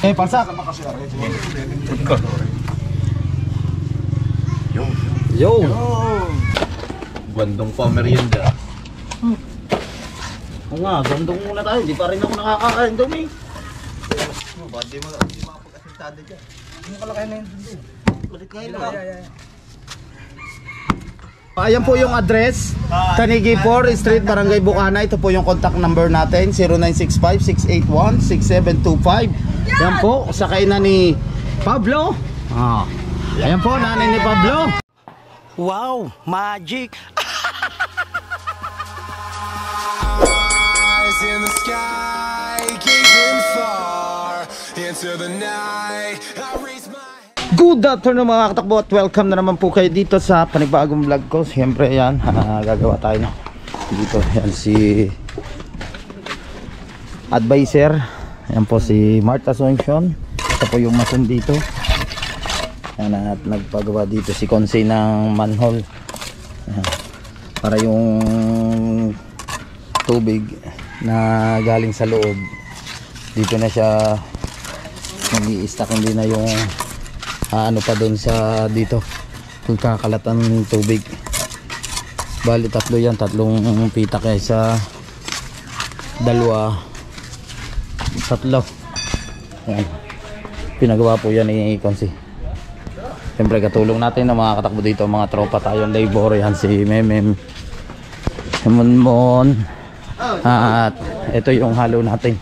Palsak. Yo. Bandong pa merienda. Oo nga, gandong muna tayo. Di pa rin ako nakakain doon eh. Ba't di makapag-asintado dyan? Ano kalakay na yun doon? Balik kayo na. Ayan po yung address, Tanigi 4 Street, Barangay Bukana. Ito po yung contact number natin, 0965-681-6725. Ayan po, sakay na ni Pablo. Ayan po, nanay ni Pablo. Wow, magic! Eyes in the sky, gazing far into the night. I raise my Good afternoon mga katakbo at welcome na naman po kayo dito sa panibagong vlog ko. Siyempre yan, gagawa tayo no? Dito yan si advisor. Yan po si Martha Asuncion. Ito po yung mason dito. Yan, at nagpagawa dito si Consey ng manhole. Yan. Para yung tubig na galing sa loob dito na siya mag-i-stack, hindi na yung ano pa doon sa dito kung kakalatan ng tubig. Bali tatlo yan, tatlong pita kaysa dalawa, tatlo. Yan. Pinagawa po yan ni Consey. Siyempre katulong natin ng mga katakbo dito, mga tropa tayong labor. Yan si Memem, Monmon, at ito yung halo natin.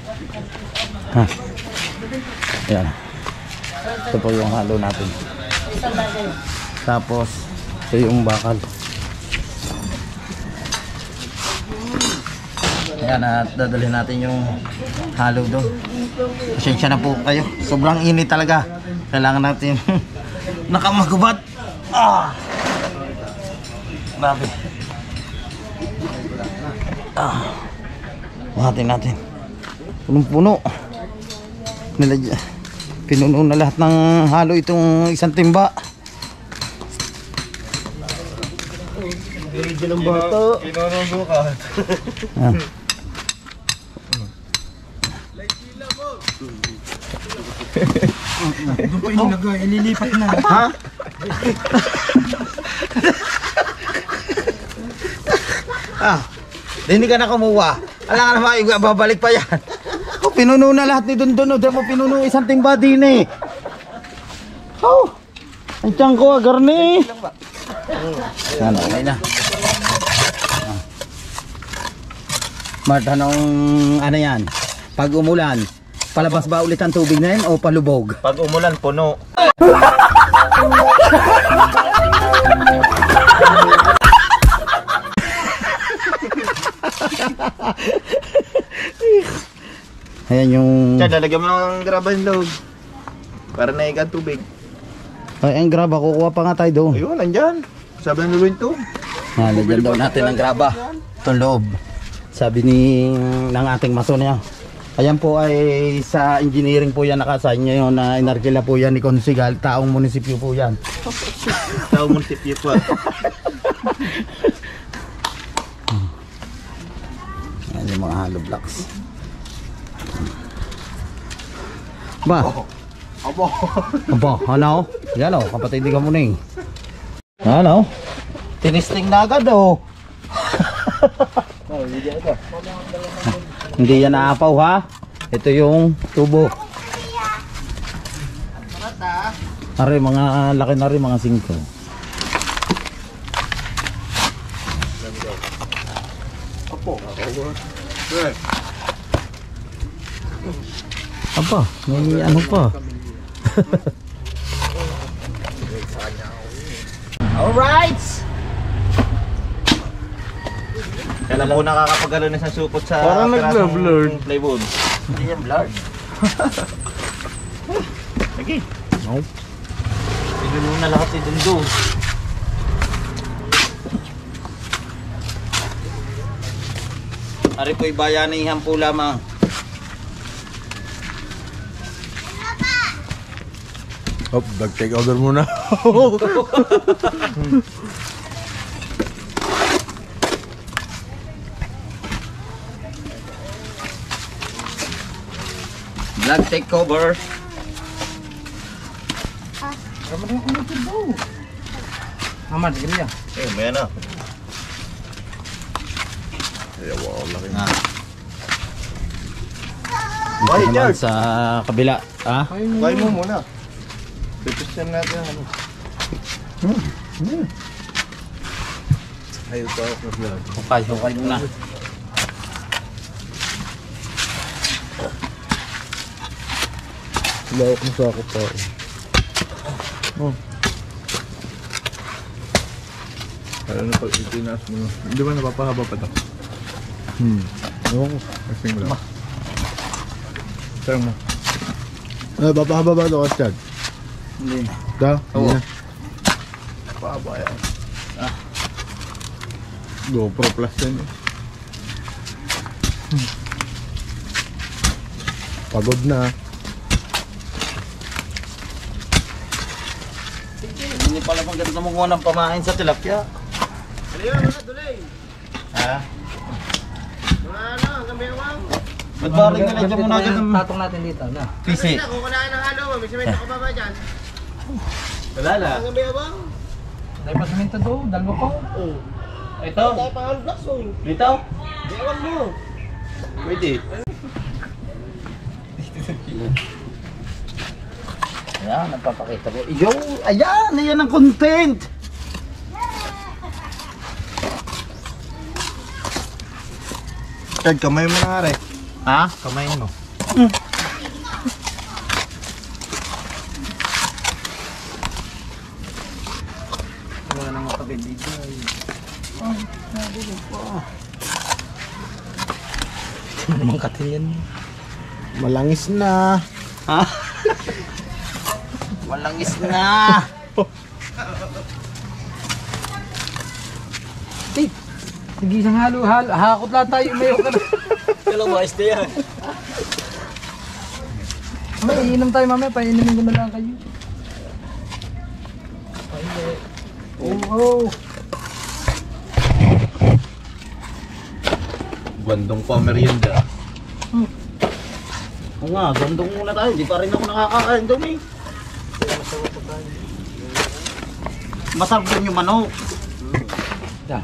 Yan, ito po yung halo natin. Tapos ito yung bakal. Ayan, at dadalhin natin yung halo doon. Pasensya na po kayo, sobrang init talaga. Kailangan natin nakamagubat. Grabe. Buhatin natin. Punong-puno. Pinuno na lahat ng halo itong isang timba. Hindi ng bato. Pinuno bukas. Doon pa inilagay, ililipat na. Ha? Hindi ka na kumuha. Alam ka naman, babalik pa yan. Pinuno na lahat ni Dondon. Diyan mo pinuno isang timba din eh. Ang tiyang ko, agarni. Yan, okay na. Marta, anong ano yan? Pag umulan, palabas ba ulit ang tubig na yan o palubog? Pag umulan, puno. Ayan yung... Diyan, lalagyan mo ng graba yung loob. Para naigan tubig. Ay, ang graba, kukuha pa nga tayo doon. Ayun, nandyan. Sabi ng luluin to. Lagyan daw natin ng graba. Itong loob. Sabi ng ating mason niya. Ayan po ay sa engineering po yan nakasign niya yun na inarkila po yan ni Consigal. Taong munisipyo po yan. Taong munisipyo po. Ayan yung mga hollow blocks. Ba? Aba, ano? Yan o, kapatid ka muna eh. Ano? Tinisting na agad o. Hindi yan naapaw ha. Ito yung tubo. Are, mga laki na rin, mga 5. Apa, may ano pa. Alright. Kailan po nakakapagalo na sa supot sa Parang nag-blurred. plywood. Hindi yan blurred. Lagi. No. Pinuno na lahat si Dundo. Ari po'y bayanihan po lamang. Nag-take order muna. Vlog takeover. Marami na yung ulit daw. Aman, sige niya. Eh, may ano. Ay, wow, laki na. Dito Why, naman George? sa kabila. Ha? Kaya mo muna. Pipisyan natin ano. Ayaw pa ako na vlog. Hukay muna. Lawak mo sa ako pa. Ano pag itinas mo? Hindi ba napapahaba pa ito? Oo. Kasing mo lang. Sarang mo. Papahaba ba ito, Chad? Hindi. Da? Oo. Hindi. Pahaba yan. GoPro Plus yan eh. Pagod na. Hindi pala maganda mo ng pamain sa tilapia. Ha? Ba't ba rin nalagyan mo na agad ng Tatong natin dito, na. pisi? Kung kunain ng halo, may semento ka ba ba dyan? Wala na. Ang gabi ba? Dahil pa siminto doon, dalawa pa. Oo. Ito? Tayo pa ang blocks oh. Dito? Ewan mo. Pwede. Ayan, nagpapakita ko. Yo! Ayan! Ayan ang content! Chad, kamay mo na nga rin. Ha? Kamay mo. Wala nang makabid dito. Namang katilyan. Malangis na. Ha? Walang isna! Sige, isang halo. Hakot lang tayo. Mayo ka na. Kailang mais na yan. May iinom tayo mamaya. Painumin ko na lang kayo. Oo. Bandong pa merienda. Oo nga, gandong muna tayo. Hindi pa rin ako nakakain doon eh. Masarap din yung manok. Yan.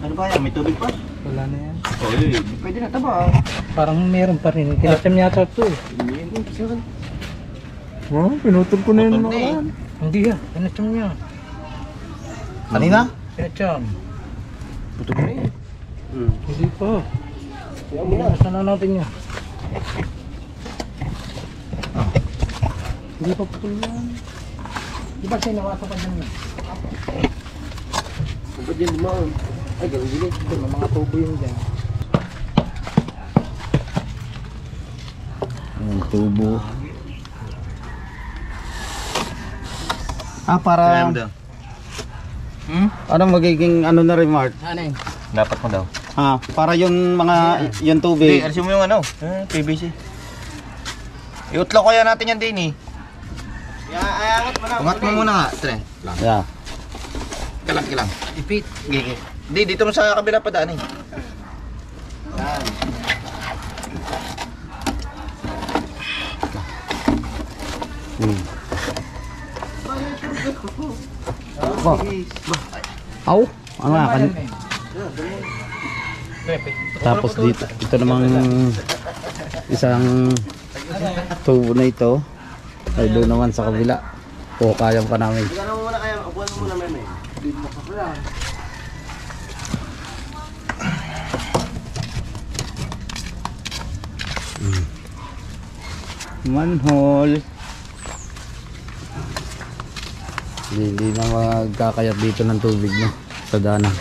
Ano ba yan? May tubig pa? Wala na yan. Oo, pwede na taba. Parang meron pa rin. Kinacham yata ito eh. Oh, pinutol ko na yun Putol na eh. naman. Hindi ah. Kinacham niya. Kanina? Kinacham. Puto ko eh. Hindi pa. Nasa na natin niya. Hindi pa putol yan. Di ba sinawasa pa dyan na? Ba't yan dumaan? Ay, ganun din eh. Doon, may mga tubo yun dyan. Ang tubo. Ah, para... Ano magiging ano na rin, Mark? Ano yun? Dapat mo daw. Ah, para yung mga yung tubig. Alisin mo yung ano, PVC. Iutlo kaya natin yan din eh. Ayangat mo na. Ungat mo muna nga, tre. Yeah. Kilang. Ipit. Gigi. Di, dito mo sa kabila pa daan eh. Aw, ano nga kan. Tapos dito, ito namang isang tubo na ito ay doon naman sa kabila. O kaya pa namin. Ikaw na muna kaya, upuan mo muna meme. Manhole. Hindi na magkakayat dito ng tubig no sa daanan.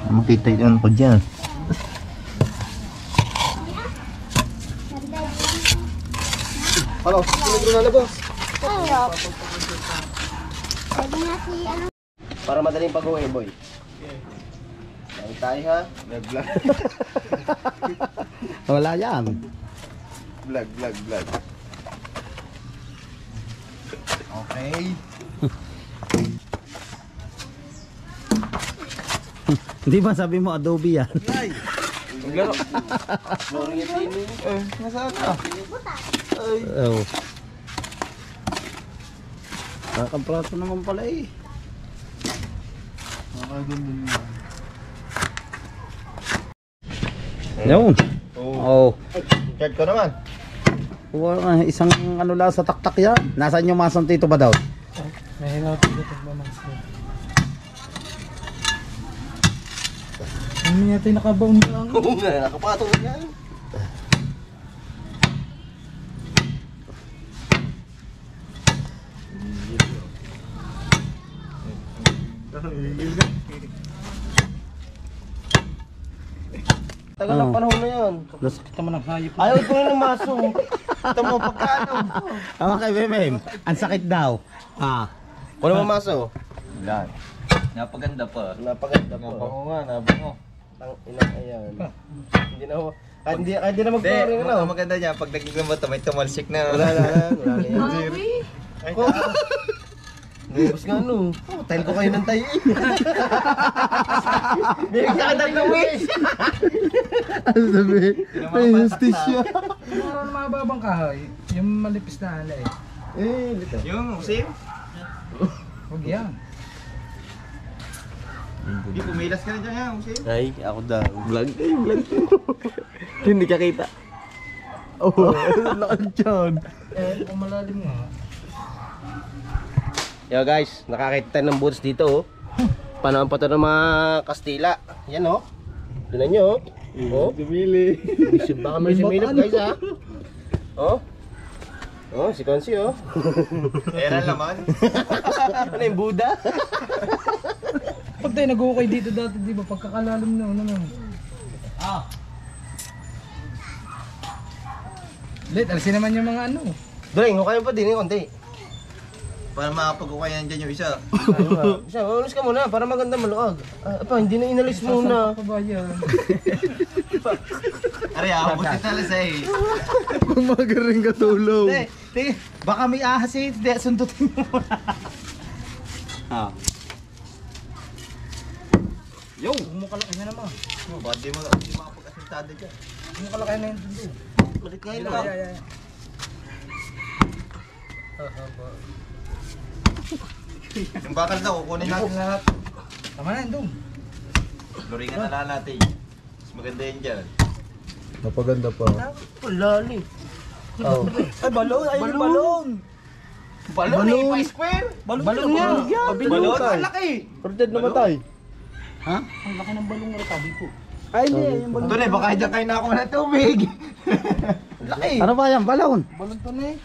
Makita yun ko dyan. Ano? Sunod ko na labas. Para madaling pag-uwi, boy. Dahil tayo ha. Vlog. Wala yan. Vlog. Okay. Hindi ba sabi mo adobe yan? Maglaro. Nasaan ka? Oh. Kakaprato naman pala eh. Yun. Oh. Card ko naman. Isang ano lang sa taktak yan. Nasaan yung masang tito ba daw? May hinapin dito ba mga sir? Ano yata yung nakabaw niya lang? Oo nga, nakapatong yan. Tagal ng panahon na yan. Sakit naman ang hayop. Ayaw ko na ng maso. Ito mo pagkano. Ang kay Bemem, ang sakit daw. Wala mo maso. Yan. Napaganda pa. Napaganda po. Oo nga, nabango. Ang ina ayan. Hindi na ako. Hindi na mag-flooring na. Maganda niya, pag nagkikilamot, may tumalsik na. Wala na yan. Nervous nga no. Tayo ko kayo ng tayo eh. Bigyan ka ng wish. Ano sabi? May justisya. Meron na mababang kahoy. Yung malipis na ala eh. Dito. Yung usim? Huwag yan. Hindi, pumilas ka na dyan yan, usim. Ay, ako daw. Vlog kayo, vlog. Hindi ka kita. Oh, lakad dyan. Kung malalim nga. Yo guys, nakakita tayo ng boots dito oh. Panahon pa to ng mga Kastila. Yan oh. Doon nyo oh. Oh. Dumili. Baka may sumilip guys ha. Oh. Oh, si Konsi oh. Era laman. Ano yung Buddha? Pag tayo nag-ukay dito dati, di ba? Pagkakalalim na, ano na. Lit, alisin naman yung mga ano. Doring, hukayin pa din yung konti. Para makapag-ukayan dyan yung isa. Isa, ulis ka muna para maganda maluag. Hindi na inalis muna. Kabayan. Ari, abot yung talas eh. Magaling ka tulong. Baka may ahas eh. Hindi, sundutin mo muna. Yo! Umukalaki na naman. Ba't di makapag-asintado dyan? Umukalaki na yung tundo. Balik kayo Ay, na. ay, ay. Yung bakal daw, kukunin natin lahat. Tama na yun, Dong. Luringan na lang natin. Mas maganda yun dyan. Napaganda pa. Lali. Oh. Ay, balon! Ay, yung balon! Balon eh, pa-square. Balon yan. Balon? Ang laki. Perded namatay. Ha? Ang laki ng balong nga sabi ko. Ay, hindi. Yung balon. Doon eh, baka dyan kayo nakakuha ng tubig. Laki. Ano ba yan? Balon? Balon to na eh.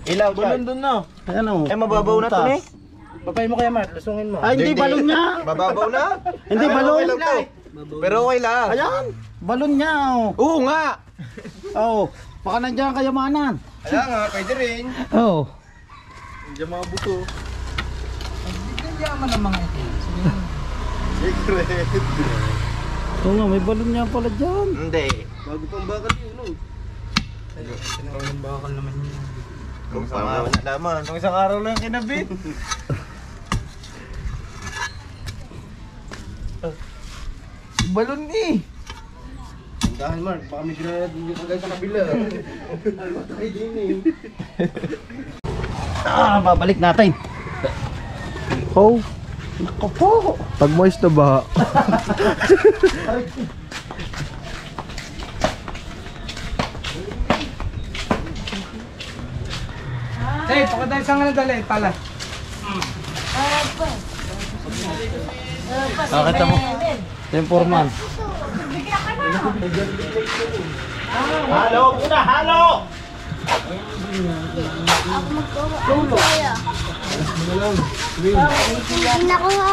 Ilaw, balon doon na. Ayan o. Eh, mababaw na to eh. Papay mo kaya, Mart. Lusungin mo. Ay, hindi balon niya. Mababaw na? Hindi Pero balon. okay lang to. Pero okay lang. Ayan. Balon niya o. Oo nga. Oh. Baka nandiyan kayamanan. Kaya nga, pwede rin. Oh. Diyan mga buto. Ang yaman ng mga ito. Secret. Oo nga, may balon niya pala dyan. Hindi. Bago pang bakal yun, no? Sinawang bakal naman yun. Kung sama ako nalaman. Kung isang araw lang kinabit. Balon eh. Dahil Mark, baka may granada din yung kagay sa kabila. Ay, din eh. Babalik natin. Oh. Nako po. Pag moist na ba? Hey, pakadali saan ka nadali? Pala. Nakita mo. Yung foreman. Halo, muna, halo! Nakuha.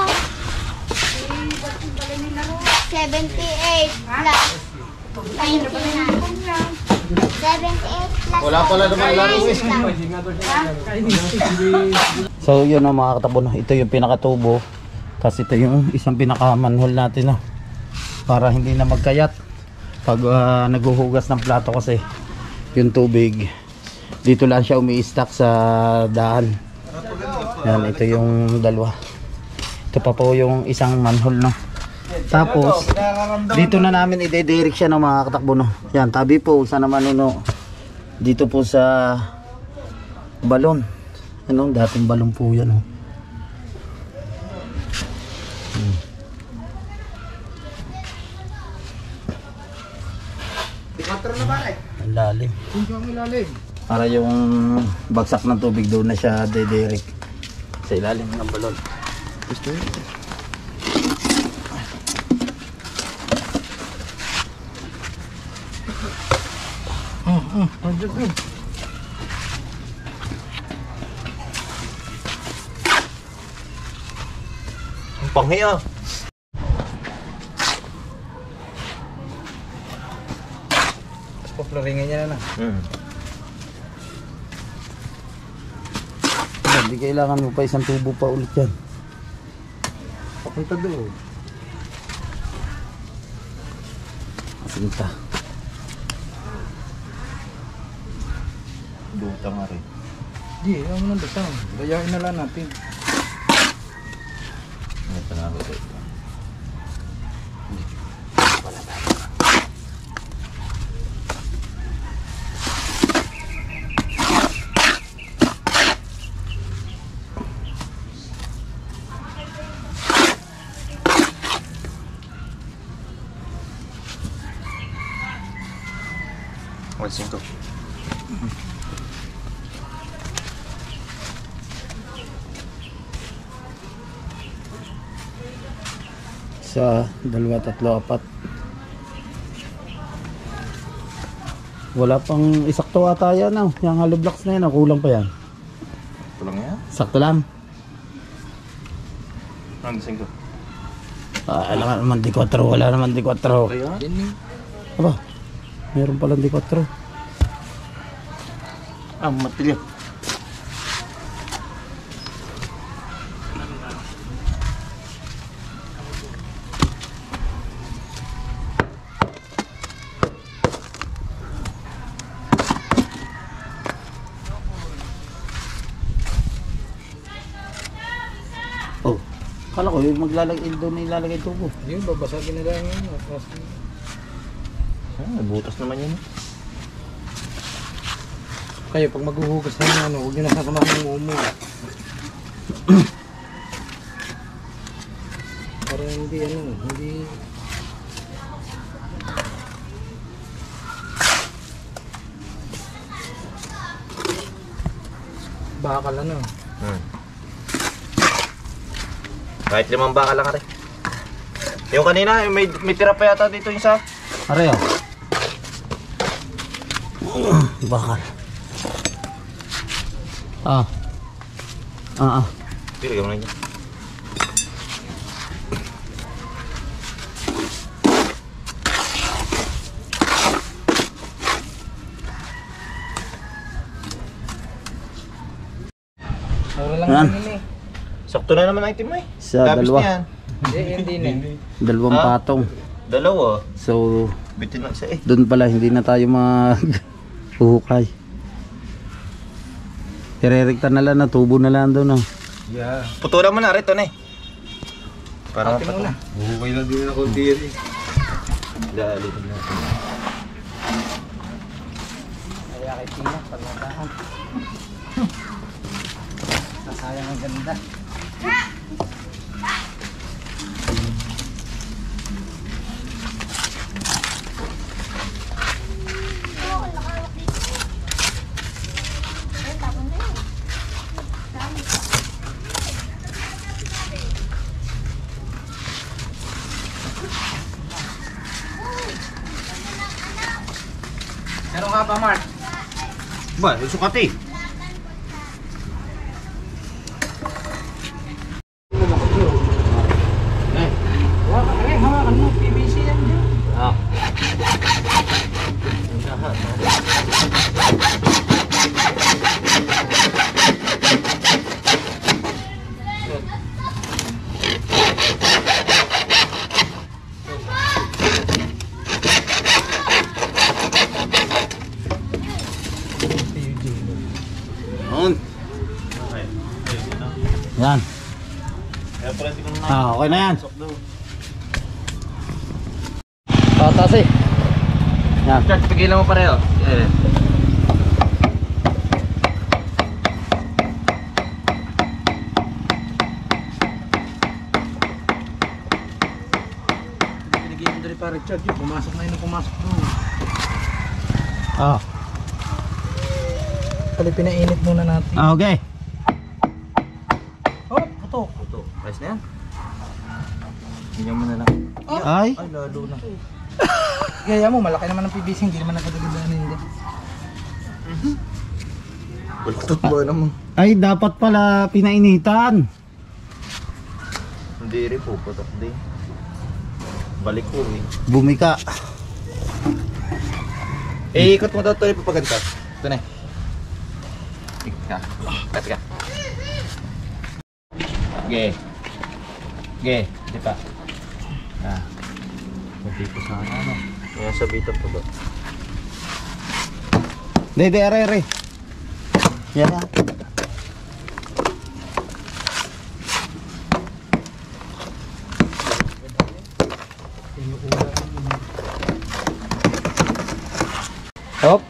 78 plus 99. 78 plus Wala pala naman laro eh. So yun ang mga katabon. Ito yung pinakatubo. Tapos ito yung isang pinakamanhole natin. No? Para hindi na magkayat. Pag naghuhugas ng plato kasi yung tubig dito lang siya umi-stack sa daan. Yan, ito yung dalawa. Ito pa po yung isang manhole, no? Tapos, dito na namin ide-direct siya ng mga katakbo, no. Yan, tabi po sa naman no. Dito po sa balon. Ano, dating balon po yan, oh. Ang lalim. Ang ilalim. Para yung bagsak ng tubig doon na siya ide-direct sa ilalim ng balon. Gusto yun. Ang panghi ah. Paplaringan niya na. Hindi kailangan mo pa isang tubo pa ulit yan. Papunta doon. Papunta. Duta nga rin. Di, ayaw mo nang datang. Dayain na lang natin. Ito na ako ito. Walsin ko. Isa, dalawa, tatlo, apat. Wala pang isakto ata yan, oh. Yung hollow blocks na yan, oh. Kulang pa yan. Tulong yan. Sakto lang. Walsin ko. Alam naman di 4, wala naman di 4. Kaya? Aba, meron palang di 4. Ah, matilyo. Oh, kala ko yung maglalagay doon ilalagay tubo. Yun, babasagin na lang yun. Butas naman yun. Kayo, pag maghuhugas na ano, huwag nyo nasasamahan ng umo. Para hindi hindi... Bakal ano. Kahit 5 bakal lang rin. Yung kanina, may tira pa yata dito yung isa. Aray, oh. Bakal. Pili ka mo na yun. Mura lang Yan. namin eh. Sakto na naman ang item mo eh. Sa Lapis dalawa. na yan. Hindi na eh. Dalawang Ah? patong. Dalawa. So, Bitin lang isa eh. doon pala hindi na tayo huhukay. Irerekta na lang na tubo na lang doon, oh. Yeah. Putulan mo na rito na eh. Para Ate muna. Bukay lang din ako diri. Dali na. Kaya kay Tina, paglataan. Nasayang ang ganda. Meron ka pa, Mark? Ba, sukat eh. Hawakan mo, PVC yan dyan. Yan. Kaya pala hindi ko na Okay na yan. Tatas eh. Yan. Church, pigilan mo pareho. Pinigyan doon para Richard, yung pumasok na yun, pumasok doon. Ah. Pali pinainit muna natin. Okay. Oh, putok. Ito, price na yan. Ganyan mo na lang. Ay. Ay, lalo na. Gaya mo, malaki naman ang PVC, hindi naman nakadagadanin din. Baluktot ba naman? Ay, dapat pala pinainitan. Hindi rin po, putok din. Balik ko eh. Bumika. Eh, ikot mo daw ito ipapagantas. Ito na eh. Ikot ka. Kat ka. Okay. Okay, di pa. Ah. Hindi ko sana ano. Kaya sabitan po ba? Dede, are. Yan na. Hop.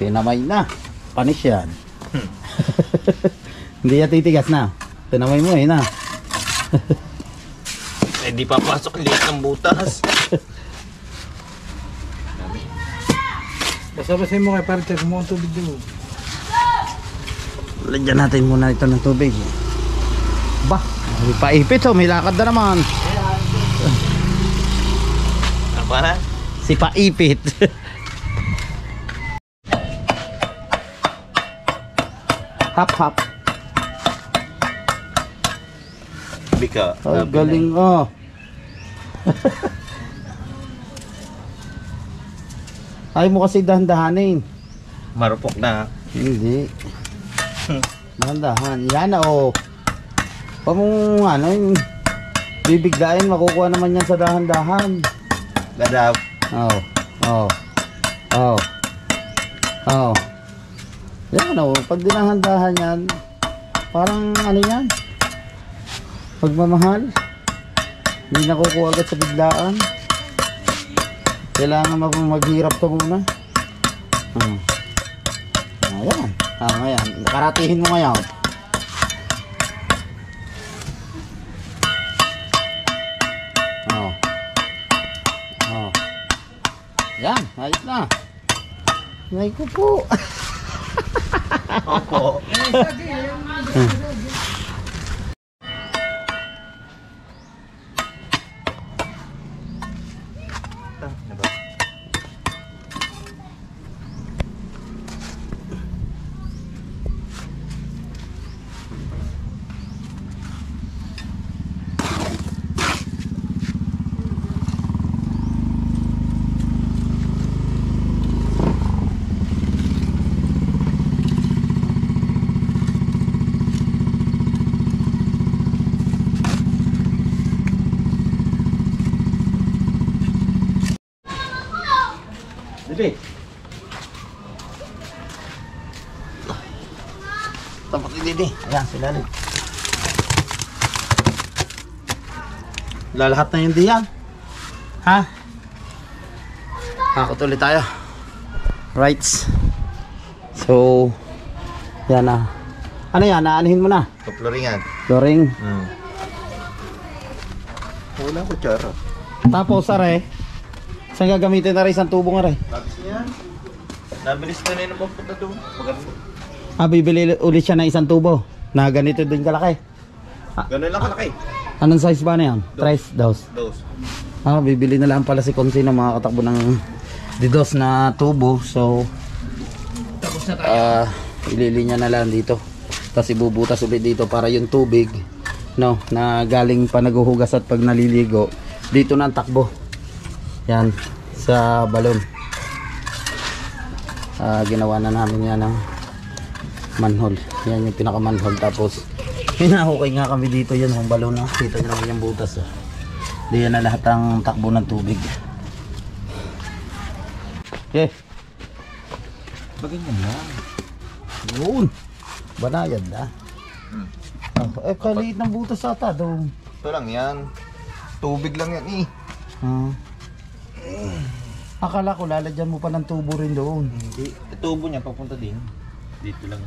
Pinamay na. Panis yan. Hindi yan titigas na. Pinamay mo na. Eh, di papasok liit ng butas. Basta-basta mo kay para check mo ang tubig doon. Lagyan natin muna ito ng tubig. Bah, may paipit oh, may lakad na naman. Apa na? Si paipit. Hap. Bika. Oh, galing oh. Ay mo kasi dahan-dahanin. Marupok na. Hindi. Dahan-dahan. Yan na oh. Pa mong ano yung bibiglain, makukuha naman yan sa dahan-dahan. Gadab. Oh. Yan oh. Pag dinahan-dahan yan, parang ano yan? Pagmamahal. Hindi nakukuha agad sa biglaan. Kailangan maghirap ka muna. Ayan. Ayan. Nakaratihin mo ngayon. Yan. Ayos na. Ay ko po. Opo. Dede. Tapak ni Dede. Ayan, sila rin. Lalahat na yung diyan. Ha? Hakot ulit tayo. Rights. So, yan na. Ano yan? Naanihin mo na. Kaploringan. Flooring. Wala ko tsara. Tapos, are. Saan gagamitin na rin isang tubong, are? Labis niya. Nabilis na rin ang papunta doon. Maganda. Bibili ulit siya ng isang tubo. Na ganito din kalaki. Ganun lang kalaki. Anong size ba na yan? Tres, dos. Dos. Bibili na lang pala si Konsi ng mga katakbo ng didos na tubo. So, ililinya na lang dito. Tapos ibubutas ulit dito para yung tubig, no, na galing pa naghuhugas at pag naliligo, dito na ang takbo. Yan, sa balon. Ginawa na namin yan ng manhole. Yan yung pinaka manhole. Tapos, hinahukay nga kami dito yan ng balon na. Kita nyo naman yung butas. Diyan na lahat ang takbo ng tubig. Okay. Baganyan lang. Yun. Banayad na. Kaliit ng butas ata doon. Ito lang yan. Tubig lang yan eh. Akala ko lalagyan mo pa ng tubo rin doon. Hindi. Tubo niya papunta din. Dito lang.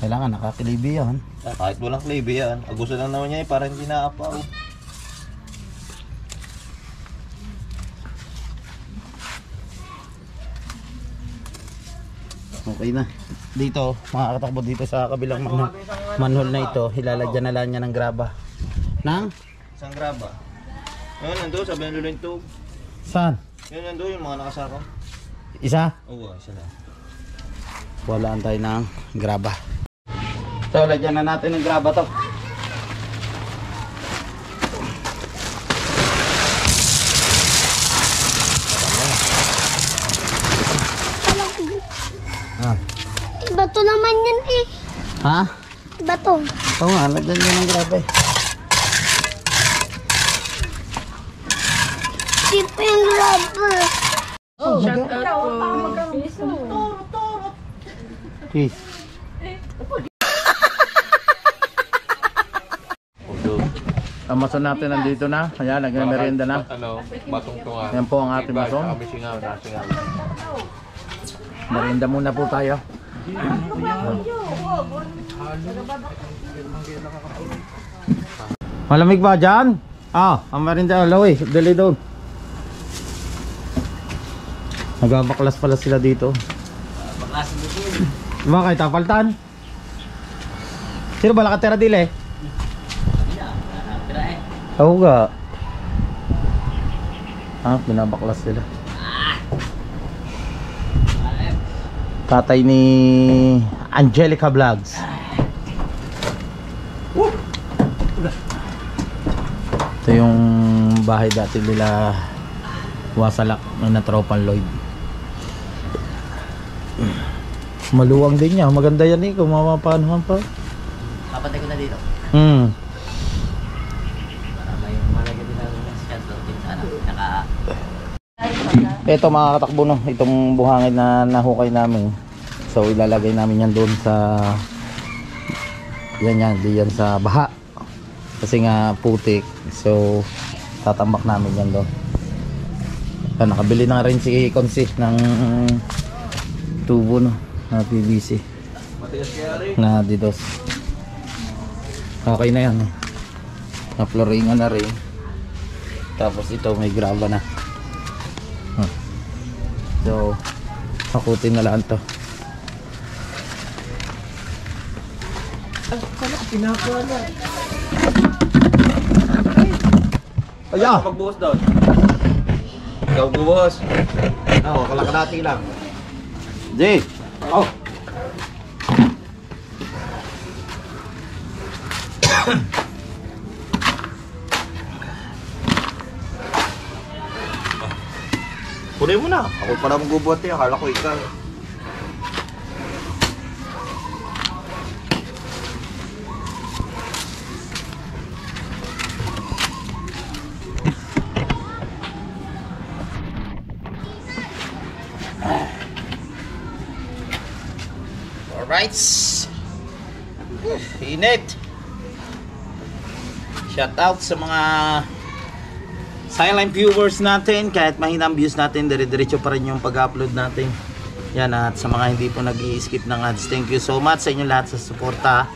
Kailangan nakakilibi yan. Kahit walang klebe yan. Agusto lang naman niya eh. Para hindi naapaw. Okay na. Dito, makakatakbo dito sa kabilang manhole na ito. Ilalagyan na lang niya ng graba. Nang? Isang graba. Ayun, nandun. Sabi ng lulo yung tube. Saan? Yun, nandun yung mga nakasako. Isa? Oo, isa lang. Walaan tayo ng graba. So, lagyan na natin ng graba to. Ah. Bato naman yan eh. Ha? Bato. Oo nga, lagyan nyo ng graba eh. Tip yung rubber. Peace. Ang mason natin nandito na. Ayan, nagme-merienda na. Yan po ang ating mason. Merienda muna po tayo. Malamig ba dyan? Ang merienda. Alawi, dali doon. Nagbabaklas pala sila dito. Bakit? Tapaltan? Sino ba nakatira dili? Oo nga. Binabaklas sila. Tatay ni Angelica Vlogs. Ito yung bahay dati nila Wasalak na Tropan Lloyd. Maluwang din niya. Maganda yan eh. Kung mamapanuhan pa. Papatay ko na dito. Para may malagay din natin ng schedule din sana. Ito mga katakbo no. Itong buhangin na nahukay namin. So ilalagay namin yan doon sa diyan sa baha. Kasi nga putik. So tatambak namin yan doon. Nakabili na rin si Consi ng tubo no. Na PVC na didos. Okay na yan eh. Na flooringan na rin. Tapos ito may graba na. So hakutin na lang to. Ayan! Magbuhos doon. Ikaw buhos. Kalakadati lang. Jay! Oh! Kunin mo na. Ako pala magbubuhat eh. Akala ko ikaw. Alright. Init. Shout out sa mga silent viewers natin. Kahit mahina ang views natin, dire-diretso pa rin yung pag-upload natin. Yan, at sa mga hindi po nag-i-skip ng ads, thank you so much sa inyo lahat sa suporta.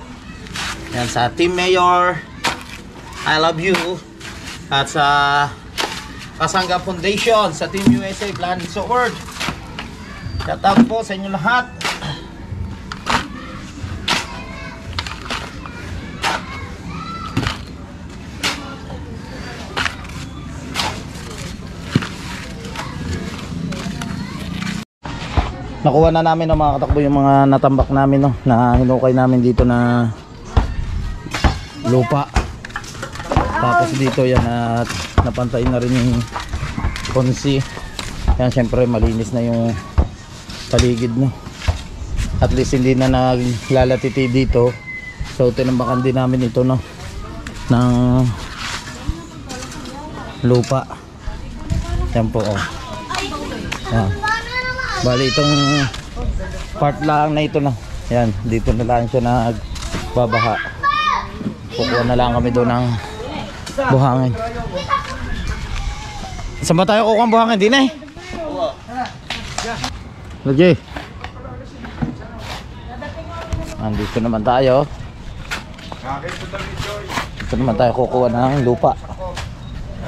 Yan, sa Team Mayor, I love you. At sa Kasangga Foundation, sa Team USA, Planet Sword, shout out po sa inyo lahat. Nakuha na namin ng mga katakbo yung mga natambak namin no, na hinukay namin dito na lupa. Tapos dito yan at napantay na rin yung konsi. Yan syempre malinis na yung paligid no. At least hindi na naglalatiti dito. So tinambakan din namin ito no ng lupa. Yan po oh. Yan. Bali itong part lang na ito na. Yan, dito na lang siya nagbabaha. Kukuha na lang kami doon ng buhangin. Saan ba tayo kukuha ng buhangin? Di na eh. Lagi. Nandito naman tayo. Dito naman tayo kukuha ng lupa.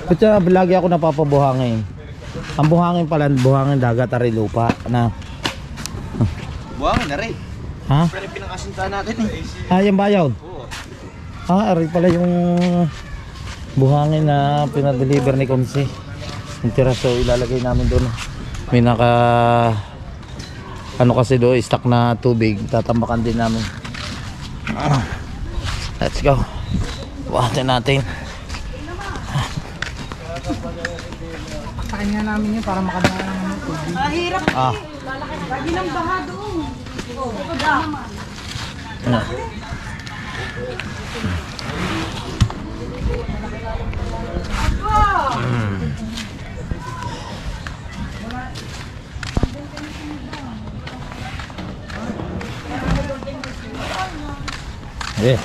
Kaya lagi ako napapabuhangin. Ang buhangin pala, buhangin dagat ari lupa na. Buhangin na rin. Ha? Pero pinangasintahan natin eh. Ah, yung bayaw. Ah, ari pala yung buhangin na pinadeliver ni Konsi. Yung tiraso ilalagay namin doon. May naka ano kasi doon, stock na tubig. Tatambakan din namin. Let's go. Buhatin natin. Pakain nga namin yun para makadala ng ano. Mahirap. Ah. Lagi ng baha doon. Ano? Eh.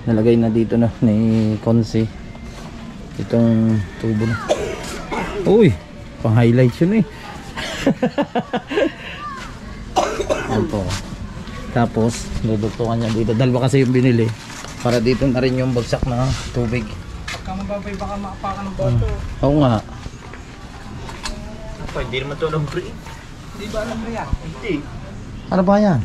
Nalagay na dito na ni Konsi itong tubo na. Uy, pang highlights yun eh. Ito. Tapos dudugtungan niya dito. Dalawa kasi yung binili para dito na rin yung bagsak na tubig. Pagka mababay baka maapakan ng boto. Oo nga. Hindi naman ito ng free. Hindi ba alam mo yan? Hindi. Ano ba yan?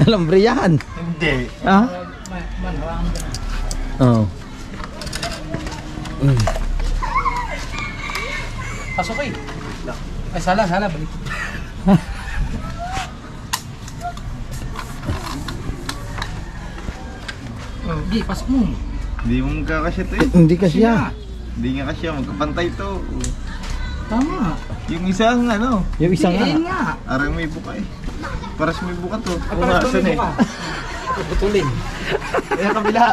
Alambre yan. Hindi. Ha? Manrang. Oo. Pasok eh. Ay sala, balik. Hindi, pasok mo. Hindi mo magkakasya to eh. Hindi kasi yan. Hindi nga kasya, magkapantay to. Tama. Yung isang ano, Yung isang Ayun nga. nga. arang may buka eh. Paras may buka to. Para Pumasan tuloy eh. mo ka. Putulin. Kaya kabila.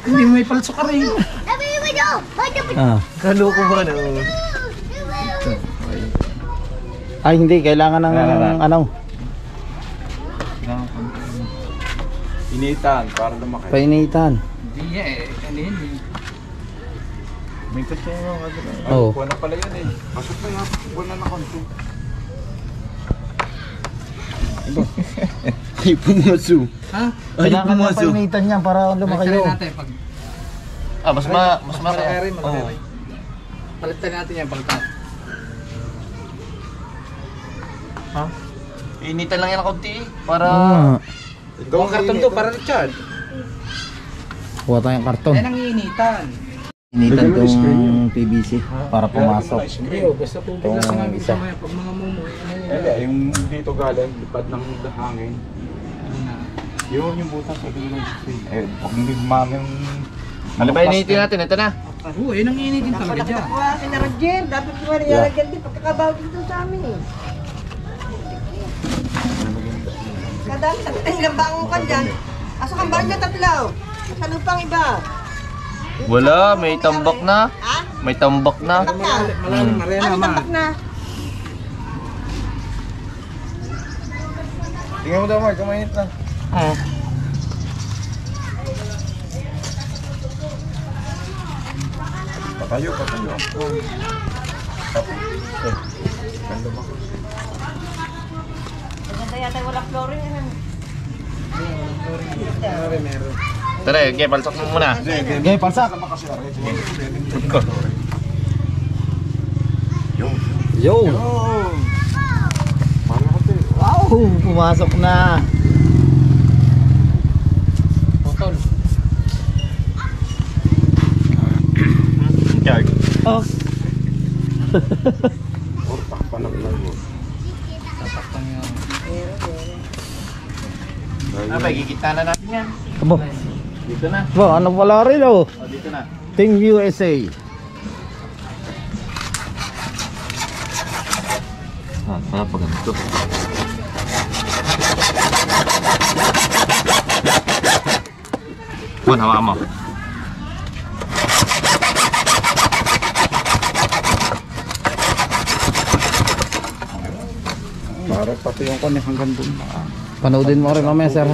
Hindi mo may palso ka rin. Sabi mo daw, bakit Ah. Kalo ko ba ano? Ay hindi, kailangan ng ano, Initan para lumaki. painitan. Hindi eh. Ano yun eh. May kasya yung mga ano. Oo. Buwan na pala yun eh. Pasok na nga. Buwan na konti. Ay, pumaso. Ha? Kailangan ng painitan niya para lumaki Baliktad yun. natin pag... Mas Malakari. Palitan natin yan pagkat. Ha? Initan lang yan ng konti para... Ito ang karton to para Richard. Kuha tayong karton. Yan ang iinitan. Initan tong PVC para pumasok. Hindi o, basta po bigla Itong sa namin isa. mamaya pag mga mumuwi. Hindi, yung dito galing, lipad ng hangin. Yung butas sa dulo ng screen. Eh, pag hindi mami yung... Ano ba initin natin? Ito na. Oo, yun ang iinitin talaga dyan. Kina Roger, dapat ko rin din pagkakabaw dito sa amin eh. Kadami, ilang bangon ka dyan. Asa kang bahan niya tatlaw? Sa lupang iba. Wala, may tambak na. Ha? May tambak na. Tambak na. Malalim na rin Ano naman. tambak na? Tingnan mo daw, Mark, kumainit na. Patayo. Maganda yata wala flooring yan. Meron. Tara, okay, palsok mo muna. Okay, palsak. Yo. Wow, pumasok na. Putol. Chard. Oh. Tatakpan yun. May gigita na natin yan. Abo. Dito na. Ba, ano pala rin oh. Dito na. Team USA. Kaya pa ganito. Bon, hawakan mo. Para pati yung kanya hanggang doon. Panoodin mo rin mamaya, sir.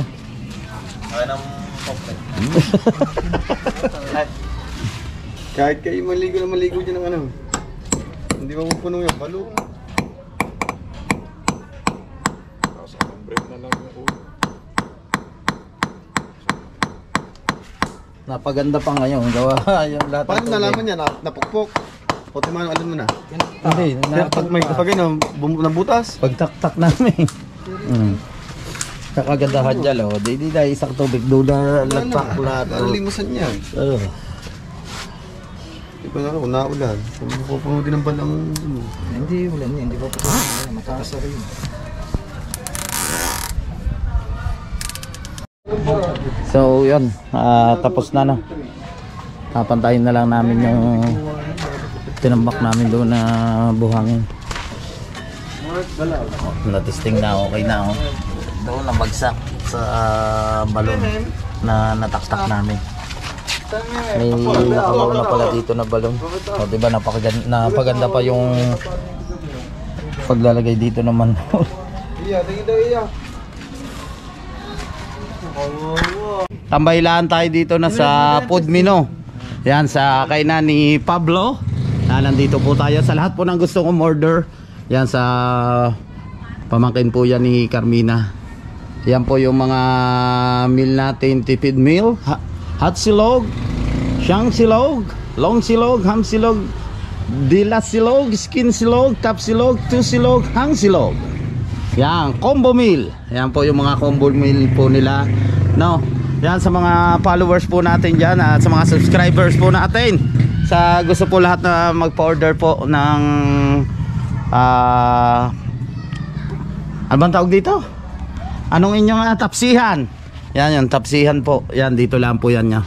Kahit kayo maligo na maligo dyan ng ano. Hindi mo puno yung balo. Napaganda pa ngayon. Gawa yung lahat. Paano nalaman niya? Napukpok. O tumano, alam mo na. Hindi. Pag may pag ano, nabutas. Pagtaktak namin. Kakagandahan dyan, oh. Di dahil isang tubig doon na lagpak lahat. Nalilimusan niya. Di ba na kung naulan. Kung pupuno din ang balang. Hindi, wala niya. Hindi pa po. Mataas na rin. So yun, tapos na, no. Papantayin na lang namin yung tinambak namin doon na buhangin. Natisting na, okay na, oh. Doon nabagsak sa balon na nataktak namin. May nakamaw na pala dito na balon. O diba napaganda pa yung paglalagay dito naman. Tambaylaan tayo dito na sa Podmino. Yan, sa kainan ni Pablo. Nandito po tayo sa lahat po ng gusto kong order. Yan, sa pamangkin po yan ni Carmina. Yan po yung mga meal natin. Tipid meal, hot silog, siyang silog, long silog, ham silog, dilas silog, skin silog, top silog, two silog, hang silog. Yan, combo meal. Yan po yung mga combo meal po nila, no. Yan sa mga followers po natin dyan at sa mga subscribers po natin. Sa gusto po lahat na magpa-order po ng ano bang tawag dito? Anong inyong tapsihan? Yan yung tapsihan po. Yan, dito lang po yan niya.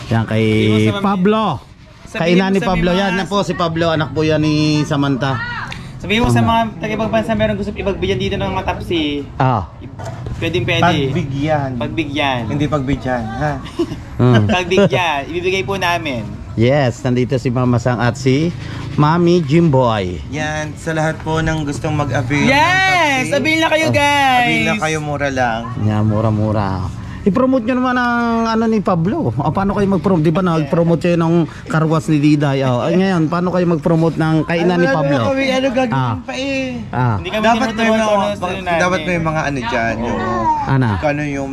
Yan kay Pablo. Kainan ni Pablo. Yan po si Pablo, anak po yan ni Samantha. Sabihin mo sa mga taga-ibang meron gusto ipagbigyan dito ng mga tapsi. Pwedeng pwede. Pagbigyan. Hindi pagbigyan, ha? Pagbigyan. Ibibigay po namin. Yes, nandito si Mama Sang at si Mami Jimboy. Yan, sa lahat po ng gustong mag-avail. Yes! Sabihin na kayo, guys! Avail na kayo, mura lang. Yan, mura-mura. I-promote nyo naman ang ano ni Pablo. Paano kayo mag-promote? Di ba nag-promote kayo ng karwas ni Diday? Ngayon, paano kayo mag-promote ng kainan ni Pablo? Ano gagawin pa eh? Hindi kami dapat may mga ano dyan. Ano? Kung ano yung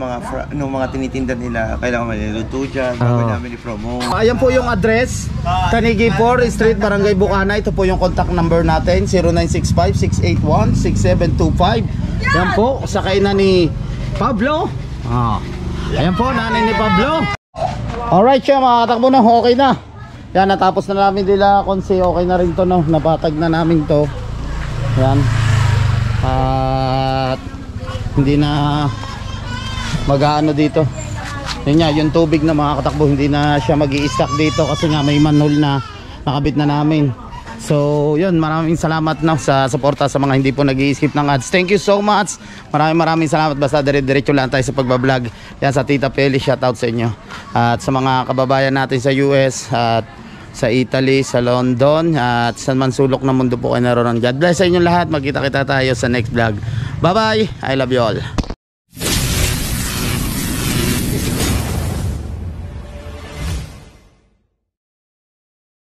mga tinitinda nila, kailangan maluluto dyan. Bago namin i-promote. Ayan po yung address. Tanigi 4 Street, Barangay Bukana. Ito po yung contact number natin. 0965-681-6725. Yan po, sa kainan ni Pablo. Ayan po, nanay ni Pablo. Alright siya mga katakbo na, okay na. Yan, natapos na namin nila konsi, okay na rin to, no. Napatag na namin to. Yan. At hindi na mag-aano dito. Yun nga, yung tubig na mga katakbo, hindi na siya mag-i-stack dito kasi nga may manhole na nakabit na namin. So yun, maraming salamat na sa suporta sa mga hindi po nag-i-skip ng ads. Thank you so much. Maraming salamat. Basta dire-diretso lang tayo sa pagbablog. Yan sa Tita Peli, shoutout sa inyo. At sa mga kababayan natin sa US at sa Italy, sa London at sa mansulok ng mundo po kayo naroon. God bless sa inyo lahat. Magkita-kita tayo sa next vlog. Bye bye. I love you all.